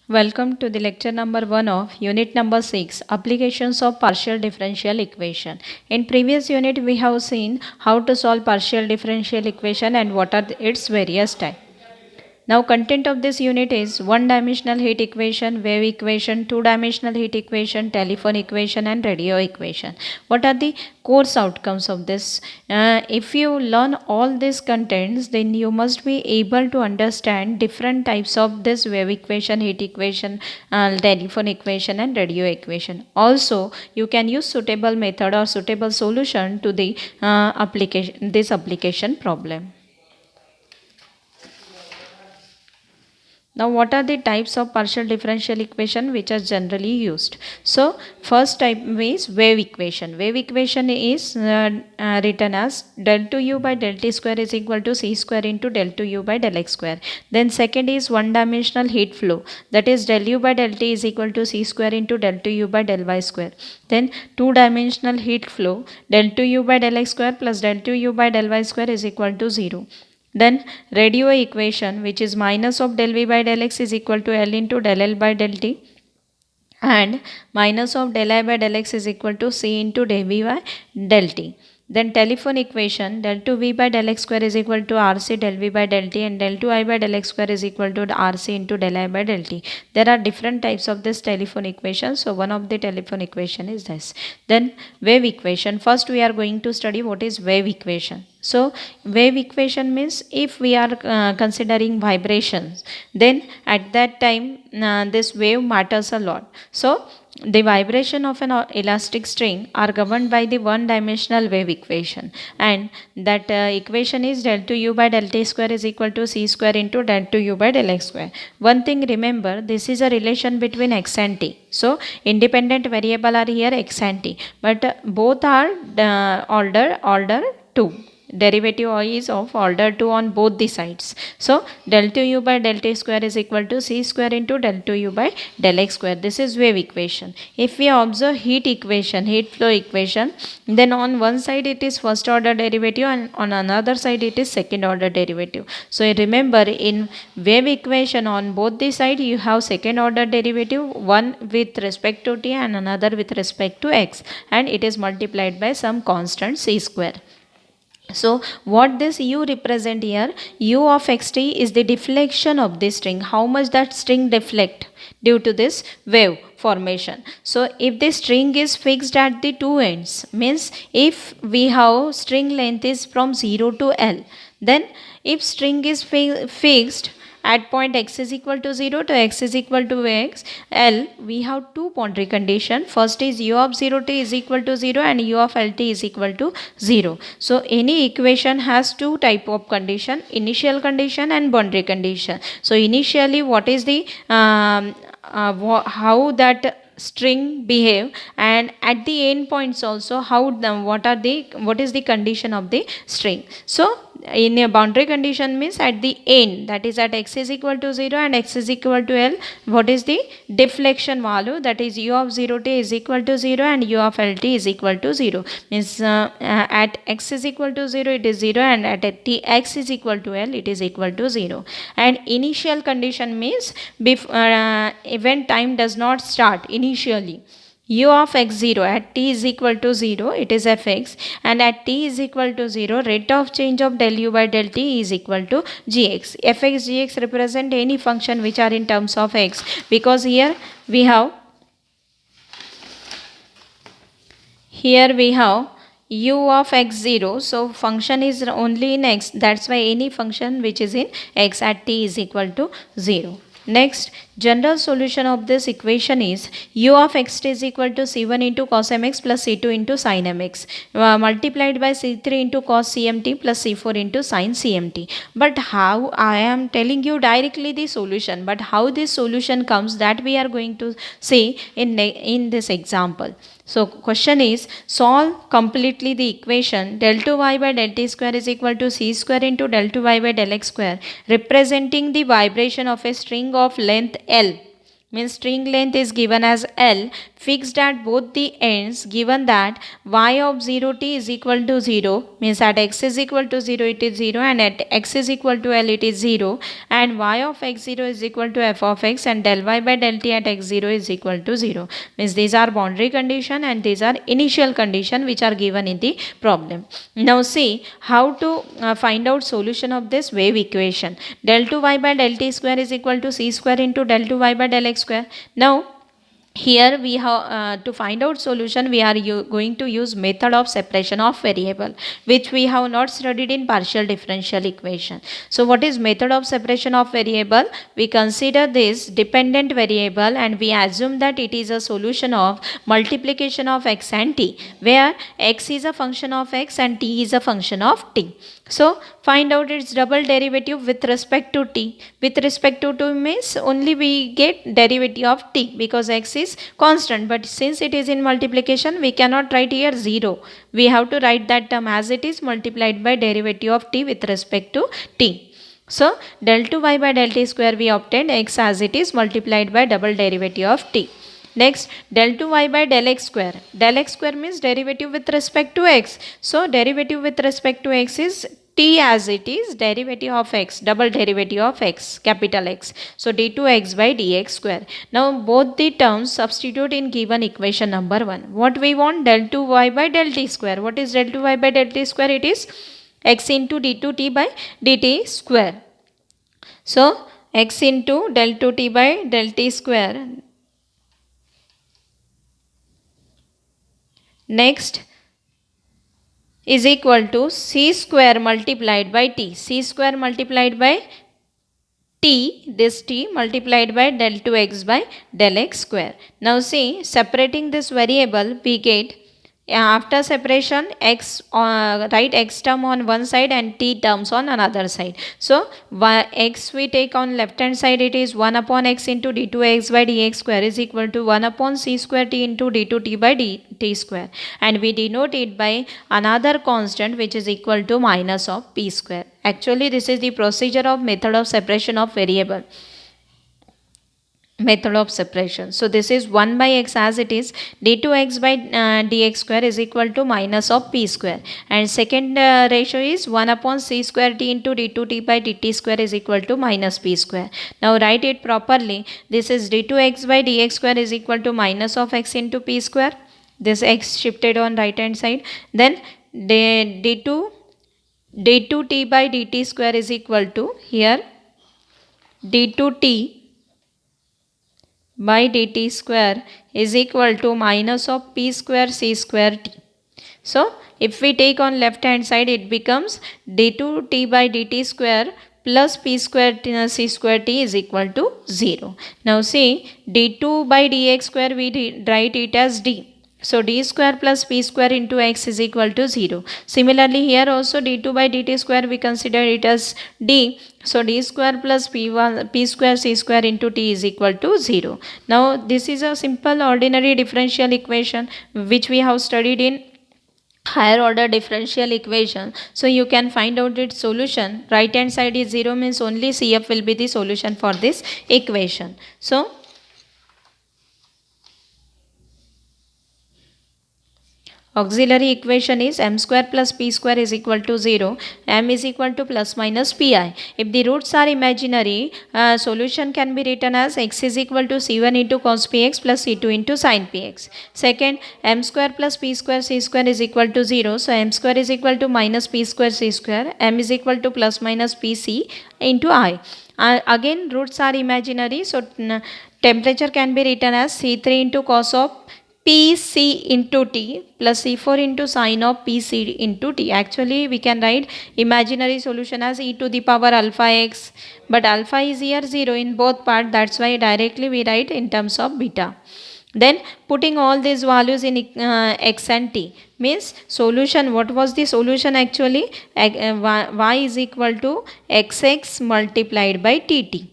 Welcome to the lecture number 1 of unit number 6, applications of partial differential equation. In previous unit we have seen how to solve partial differential equation and what are its various types. Now content of this unit is one dimensional heat equation, wave equation, two dimensional heat equation, telephone equation and radio equation. What are the course outcomes of this? If you learn all these contents, then you must be able to understand different types of this wave equation, heat equation, telephone equation and radio equation. Also you can use suitable method or suitable solution to the application problem. Now what are the types of partial differential equation which are generally used? So first type is wave equation. Wave equation is written as del 2u by del t square is equal to c square into del 2u by del x square. Then second is one dimensional heat flow, that is del u by del t is equal to c square into del 2u by del y square. Then two dimensional heat flow, del 2u by del x square plus del 2u by del y square is equal to 0. Then radio equation, which is minus of del v by del x is equal to L into del L by del t, and minus of del I by del x is equal to C into del v by del t. Then telephone equation, del 2 v by del x square is equal to RC del v by del t, and del 2 I by del x square is equal to RC into del I by del t. There are different types of this telephone equation. So one of the telephone equation is this. Then wave equation. First we are going to study what is wave equation. So wave equation means if we are considering vibrations, then at that time this wave matters a lot. So the vibration of an elastic string are governed by the one dimensional wave equation, and that equation is del 2u by del t square is equal to c square into del 2u by del x square. One thing remember, this is a relation between x and t. So independent variable are here x and t, but both are order 2. Derivative is of order 2 on both the sides. So del 2u by del t square is equal to c square into del 2u by del x square. This is wave equation. If we observe heat equation, heat flow equation, then on one side it is first order derivative and on another side it is second order derivative. So remember, in wave equation on both the side you have second order derivative, one with respect to t and another with respect to x, and it is multiplied by some constant c square. So what this u represent here, u of xt is the deflection of this string, how much that string deflect due to this wave formation. So if the string is fixed at the two ends, means if we have string length is from 0 to L, then if string is fixed at point x is equal to 0 to x is equal to x L, we have two boundary condition. First is u of 0 t is equal to 0 and u of Lt is equal to 0. So any equation has two type of condition, initial condition and boundary condition. So initially what is the how that string behave, and at the end points also how what is the condition of the string. So in a boundary condition means at the end, that is at x is equal to 0 and x is equal to L, what is the deflection value, that is u of 0 t is equal to 0 and u of Lt is equal to 0. Means at x is equal to 0 it is 0 and at t x is equal to L it is equal to 0. And initial condition means event time does not start initially. U of x0 at t is equal to 0, it is fx, and at t is equal to 0, rate of change of del u by del t is equal to gx. Fx gx represent any function which are in terms of x, because here we have u of x0, so function is only in x, that's why any function which is in x at t is equal to 0. Next, general solution of this equation is u of xt is equal to c1 into cos mx plus c2 into sin mx multiplied by c3 into cos cmt plus c4 into sin cmt. But how, I am telling you directly the solution, but how this solution comes, that we are going to see in this example. So question is, solve completely the equation del 2y by del t square is equal to c square into del 2y by del x square, representing the vibration of a string of length L means string length is given as L fixed at both the ends, given that y of 0t is equal to 0, means at x is equal to 0 it is 0, and at x is equal to L it is 0, and y of x0 is equal to f of x, and del y by del t at x0 is equal to 0, means these are boundary condition and these are initial condition which are given in the problem. Now see how to find out solution of this wave equation. Del 2y by del t square is equal to c square into del 2y by del x square. Now here we have to find out solution, we are going to use method of separation of variable, which we have not studied in partial differential equation. So what is method of separation of variable? We consider this dependent variable and we assume that it is a solution of multiplication of x and t, where x is a function of x and t is a function of t. So find out its double derivative with respect to t. With respect to t means only we get derivative of t because x is constant, but since it is in multiplication we cannot write here 0. We have to write that term as it is multiplied by derivative of t with respect to t. So del 2y by del t square we obtained x as it is multiplied by double derivative of t. Next, del 2y by del x square. Del x square means derivative with respect to x. So derivative with respect to x is t as it is derivative of x, double derivative of x, capital X. So d2x by dx square. Now both the terms substitute in given equation number 1. What we want? Del 2y by del t square. What is del 2y by del t square? It is x into d2t by dt square. So x into del 2t by del t square. Next is equal to c square multiplied by t. C square multiplied by t, this t multiplied by del 2x by del x square. Now see, separating this variable we get after separation x write x term on one side and t terms on another side. So x we take on left hand side, it is 1 upon x into d2x by dx square is equal to 1 upon c square t into d2t by dt square, and we denote it by another constant which is equal to minus of p square. Actually this is the procedure of method of separation of variable. Method of separation. So this is 1 by x as it is, d2x by dx square is equal to minus of p square, and second ratio is 1 upon c square t into d2t by dt square is equal to minus p square. Now write it properly. This is d2x by dx square is equal to minus of x into p square. This x shifted on right hand side. Then d2t by dt square is equal to here d2t by dt square is equal to minus of p square c square t. So if we take on left hand side, it becomes d2t by dt square plus p square t, c square t is equal to 0. Now see, d2 by dx square we write it as d. So d square plus p square into x is equal to 0. Similarly here also d2 by dt square we consider it as d. So d square plus p square c square into t is equal to 0. Now this is a simple ordinary differential equation which we have studied in higher order differential equation. So you can find out its solution. Right hand side is 0 means only CF will be the solution for this equation. So auxiliary equation is m square plus p square is equal to 0. M is equal to plus minus pi. If the roots are imaginary, solution can be written as x is equal to c1 into cos px plus c2 into sin px. Second, m square plus p square c square is equal to 0. So m square is equal to minus p square c square. M is equal to plus minus pc into I. Again roots are imaginary, so temperature can be written as c3 into cos of Pc into T plus C4 into sine of Pc into T. Actually, we can write imaginary solution as e to the power alpha x, but alpha is here 0 in both parts. That's why directly we write in terms of beta. Then putting all these values in x and t means solution. What was the solution actually? Y is equal to xx multiplied by tt.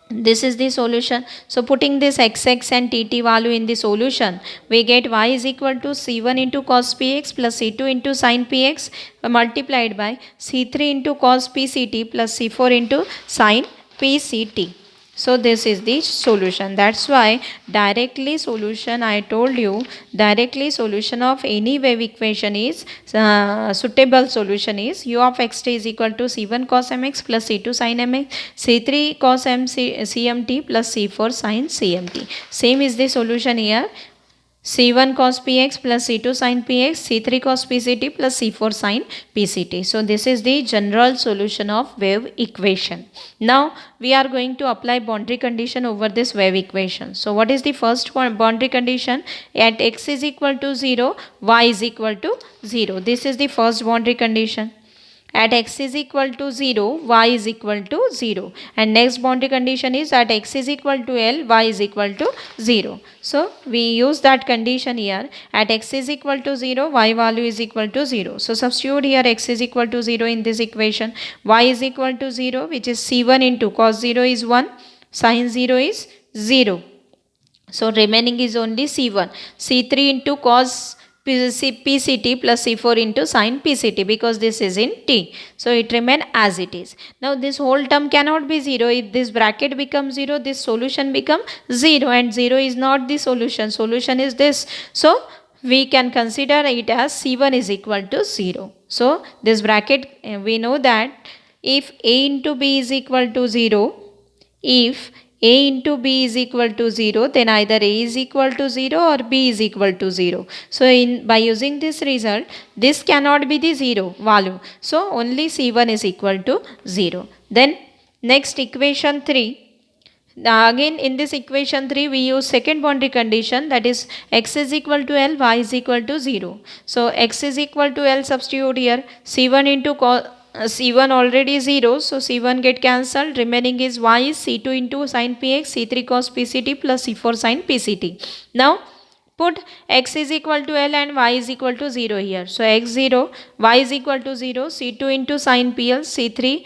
This is the solution. So putting this xx and tt value in the solution, we get y is equal to c1 into cos px plus c2 into sin px multiplied by c3 into cos pct plus c4 into sin pct. So this is the solution. That's why directly solution, I told you, directly solution of any wave equation is suitable solution is u of x t is equal to c1 cos mx plus c2 sin mx, c3 cos cmt plus c4 sin cmt. Same is the solution here. C1 cos px plus C2 sin px, C3 cos pct plus C4 sin pct. So this is the general solution of wave equation. Now we are going to apply boundary condition over this wave equation. So what is the first boundary condition? At x is equal to 0, y is equal to 0. This is the first boundary condition. At x is equal to 0, y is equal to 0. And next boundary condition is at x is equal to L, y is equal to 0. So we use that condition here. At x is equal to 0, y value is equal to 0. So substitute here x is equal to 0 in this equation. Y is equal to 0, which is c1 into cos 0 is 1, sin 0 is 0. So remaining is only c1. c3 into cos PCT plus C4 into sin PCT, because this is in T. So it remain as it is. Now this whole term cannot be 0. If this bracket becomes 0, this solution become 0, and 0 is not the solution. Solution is this. So we can consider it as C1 is equal to 0. So this bracket, we know that if A into B is equal to 0, if A into B is equal to 0, then either A is equal to 0 or B is equal to 0. So by using this result, this cannot be the 0 value. So only C1 is equal to 0. Then next equation 3. Now again in this equation 3 we use second boundary condition, that is x is equal to L, y is equal to 0. So x is equal to L, substitute here, C1 into C1 already 0, so C1 get cancelled, remaining is y is C2 into sin px, C3 cos pct plus C4 sin pct. Now put x is equal to L and y is equal to 0 here. So x 0, y is equal to 0, C2 into sin PL, C3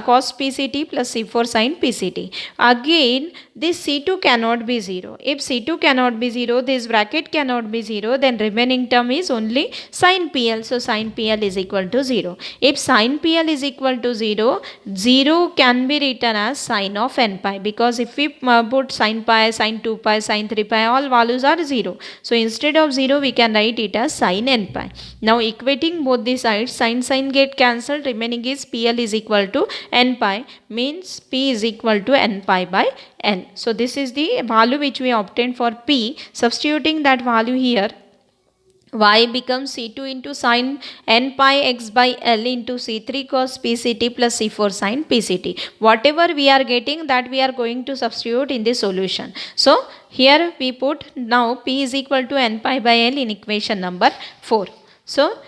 cos PCT plus C4 sin PCT. Again this C2 cannot be 0. If C2 cannot be 0, this bracket cannot be 0, then remaining term is only sin PL. So sin PL is equal to 0. If sin PL is equal to 0, 0 can be written as sin of n pi, because if we put sin pi, sin 2 pi, sin 3 pi, all values are 0. So instead of 0, we can write it as sin n pi. Now equating both the sides, sin get cancelled, remaining is PL is equal to n pi, means P is equal to n pi by n. So this is the value which we obtained for P. Substituting that value here, y becomes C2 into sin n pi x by L into C3 cos PCT plus C4 sin PCT. Whatever we are getting, that we are going to substitute in the solution. So here we put now P is equal to n pi by L in equation number 4. So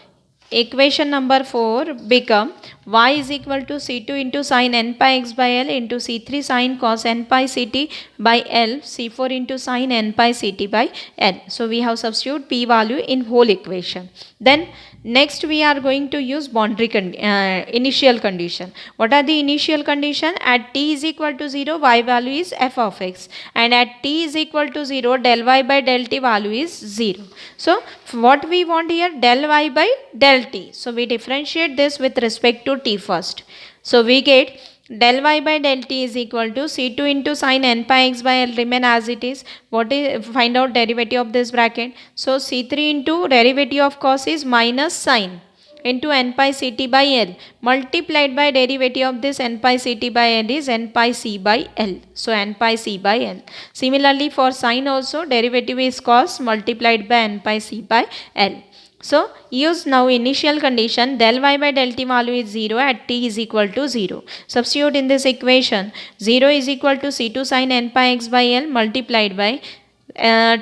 equation number 4 become y is equal to C2 into sin n pi x by L into C3 sin cos n pi ct by L, C4 into sin n pi ct by L. So we have substitute P value in whole equation. Then next we are going to use boundary initial condition. What are the initial condition? At t is equal to 0, y value is f of x, and at t is equal to 0, del y by del t value is 0. So what we want here? Del y by del t. So we differentiate this with respect to t first. So we get del y by del t is equal to C2 into sin n pi x by L, remain as it is. What is, find out derivative of this bracket. So C3 into derivative of cos is minus sin into n pi ct by L, multiplied by derivative of this n pi ct by L is n pi c by L. So n pi c by L. Similarly for sin also, derivative is cos multiplied by n pi c by L. So use now initial condition, del y by del t value is 0 at t is equal to 0. Substitute in this equation, 0 is equal to C2 sin n pi x by L multiplied by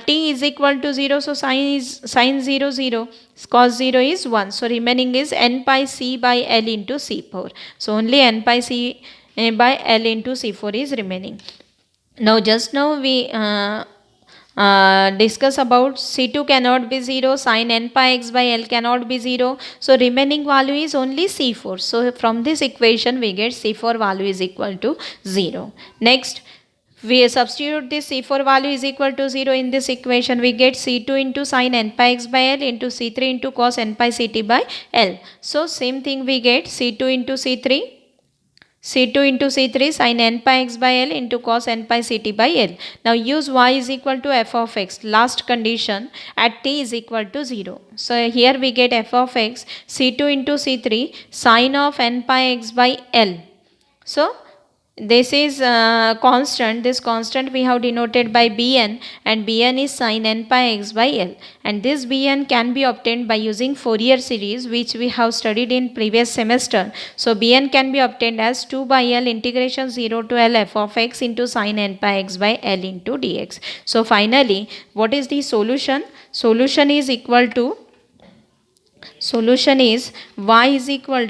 t is equal to 0. So sin 0 0, cos 0 is 1. So remaining is n pi c by L into C4. So only n pi c by L into C4 is remaining. Now just now we discuss about C2 cannot be 0, sin n pi x by L cannot be 0. So remaining value is only C4. So from this equation we get C4 value is equal to 0. Next we substitute this C4 value is equal to 0 in this equation. We get C2 into sin n pi x by L into C3 into cos n pi ct by L. So same thing we get C2 into C3 C2 into C3 sin n pi x by L into cos n pi Ct by L. Now use y is equal to f of x. Last condition at t is equal to 0. So here we get f of x C2 into C3 sin of n pi x by L. So this is constant. This constant we have denoted by Bn, and Bn is sin n pi x by L, and this Bn can be obtained by using Fourier series, which we have studied in previous semester. So Bn can be obtained as 2 by L integration 0 to L f of x into sin n pi x by L into dx. So finally, what is the solution? Solution is y is equal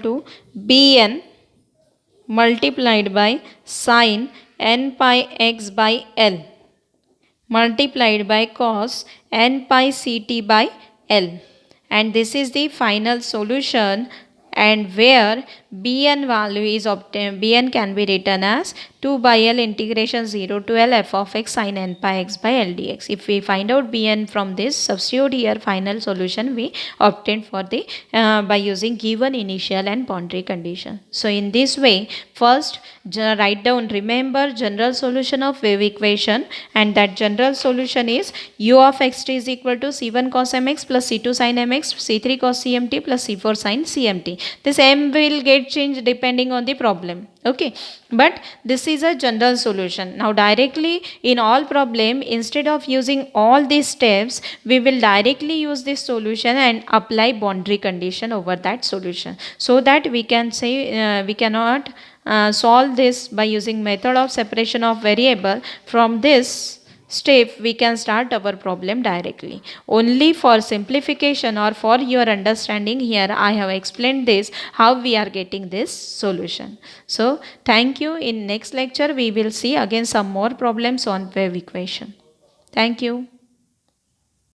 to Bn multiplied by sin n pi x by L multiplied by cos n pi Ct by L, and this is the final solution, and where Bn value is obtained, Bn can be written as 2 by L integration 0 to L f of x sin n pi x by L dx. If we find out Bn from this, substitute here final solution we obtained for the by using given initial and boundary condition. So in this way, first write down, remember general solution of wave equation, and that general solution is u of xt is equal to c1 cos mx plus c2 sin mx, c3 cos cmt plus c4 sin cmt. This m will get changed depending on the problem. Okay, but this is a general solution. Now directly in all problem, instead of using all these steps, we will directly use this solution and apply boundary condition over that solution, so that we can say we cannot solve this by using method of separation of variable. From this step we can start our problem directly. Only for simplification or for your understanding, here I have explained this how we are getting this solution. So thank you. In next lecture we will see again some more problems on wave equation. Thank you.